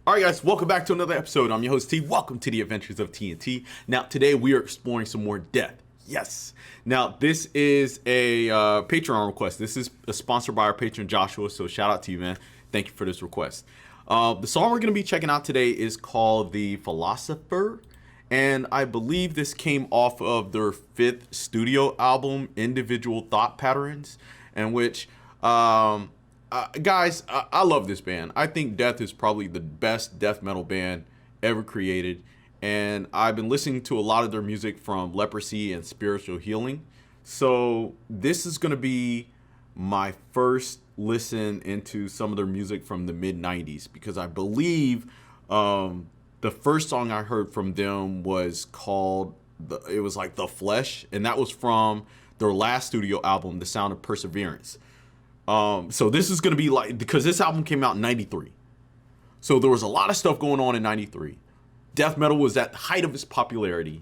Alright guys, welcome back to another episode. I'm your host T. Welcome to the Adventures of TNT. Now today we are exploring some more death. Yes. Now this is a Patreon request. This is sponsored by our patron Joshua, so shout out to you, man. Thank you for this request. The song we're going to be checking out today is called The Philosopher, and I believe this came off of their 5th studio album, Individual Thought Patterns, in which guys, I love this band. I think Death is probably the best death metal band ever created, and I've been listening to a lot of their music from Leprosy and Spiritual Healing. So this is going to be my first listen into some of their music from the mid 90s, because I believe the first song I heard from them was called The Flesh, and that was from their last studio album, The Sound of Perseverance. So this is going to be like, because this album came out in 93. So there was a lot of stuff going on in 93. Death metal was at the height of its popularity,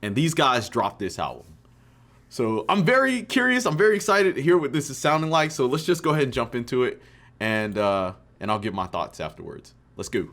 and these guys dropped this album. So I'm very curious. I'm very excited to hear what this is sounding like. So let's just go ahead and jump into it, and I'll give my thoughts afterwards. Let's go.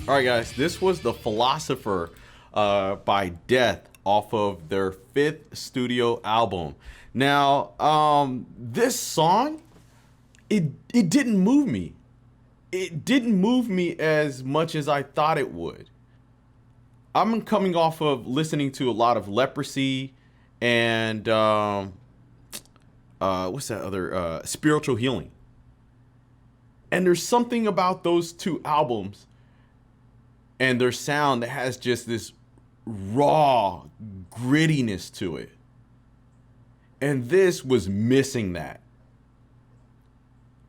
Alright guys, this was The Philosopher by Death off of their 5th studio album. Now, this song, it didn't move me. It didn't move me as much as I thought it would. I'm coming off of listening to a lot of Leprosy and what's that other Spiritual Healing. And there's something about those two albums and their sound that has just this raw grittiness to it. And this was missing that.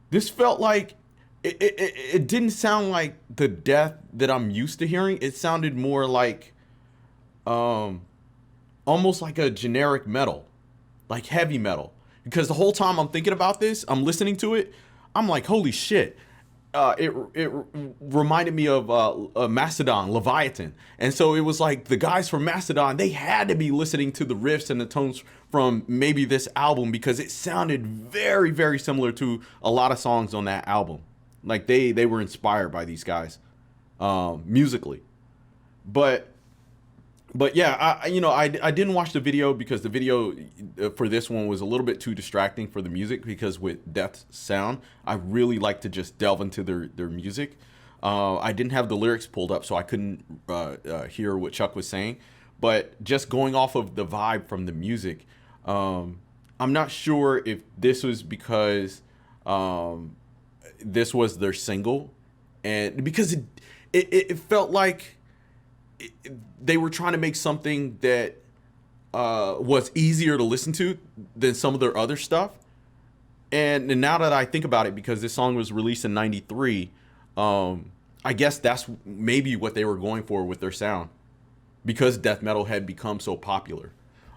This felt like it didn't sound like the death that I'm used to hearing. It sounded more like almost like a generic metal, like heavy metal. Because the whole time I'm thinking about this, I'm listening to it, I'm like, holy shit. It reminded me of Mastodon, Leviathan. And so it was like the guys from Mastodon, they had to be listening to the riffs and the tones from maybe this album because it sounded very, very similar to a lot of songs on that album. Like they were inspired by these guys musically. But yeah, I didn't watch the video because the video for this one was a little bit too distracting for the music, because with Death's sound, I really like to just delve into their music. I didn't have the lyrics pulled up, so I couldn't hear what Chuck was saying. But just going off of the vibe from the music, I'm not sure if this was because this was their single, and because it felt like they were trying to make something that was easier to listen to than some of their other stuff. And now that I think about it, because this song was released in '93, I guess that's maybe what they were going for with their sound, because death metal had become so popular.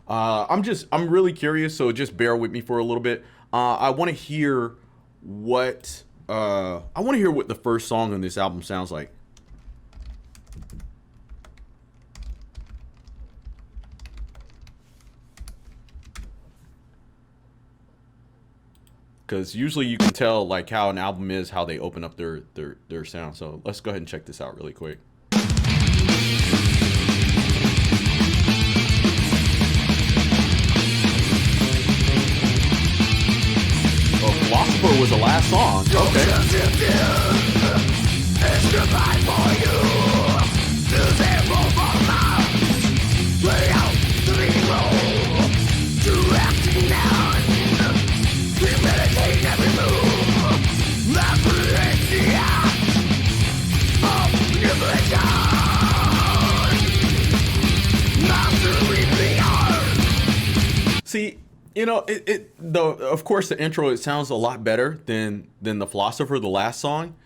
I'm really curious, so just bear with me for a little bit. I want to hear what the first song on this album sounds like. Because usually you can tell like how an album is, how they open up their sound. So let's go ahead and check this out really quick. Oh, Philosopher was the last song. See, of course the intro, it sounds a lot better than the Philosopher, the last song,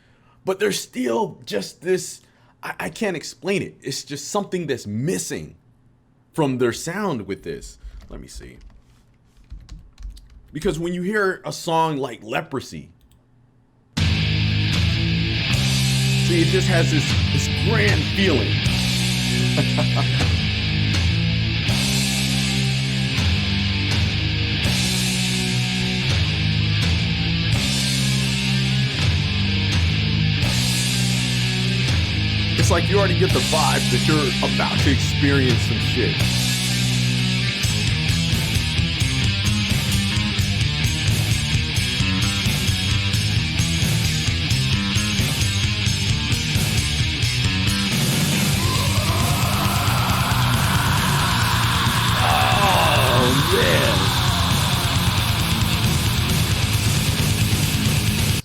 but there's still just this, I can't explain it. It's just something that's missing from their sound with this. Let me see. Because when you hear a song like Leprosy, see, it just has this grand feeling. It's like you already get the vibe that you're about to experience some shit.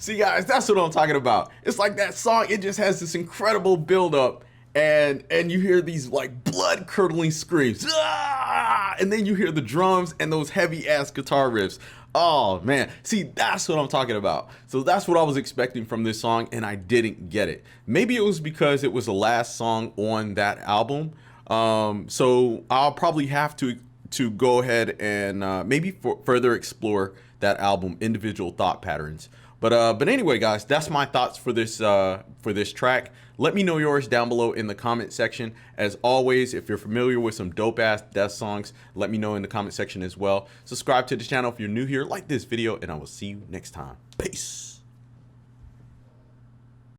See, guys, that's what I'm talking about. It's like that song, it just has this incredible buildup, and you hear these like blood-curdling screams. Ah! And then you hear the drums and those heavy-ass guitar riffs. Oh, man. See, that's what I'm talking about. So that's what I was expecting from this song, and I didn't get it. Maybe it was because it was the last song on that album. So I'll probably have to go ahead and maybe further explore that album, individual thought patterns. But anyway, guys, that's my thoughts for this track. Let me know yours down below in the comment section. As always, if you're familiar with some dope ass death songs, let me know in the comment section as well. Subscribe to the channel if you're new here, like this video, and I will see you next time. Peace.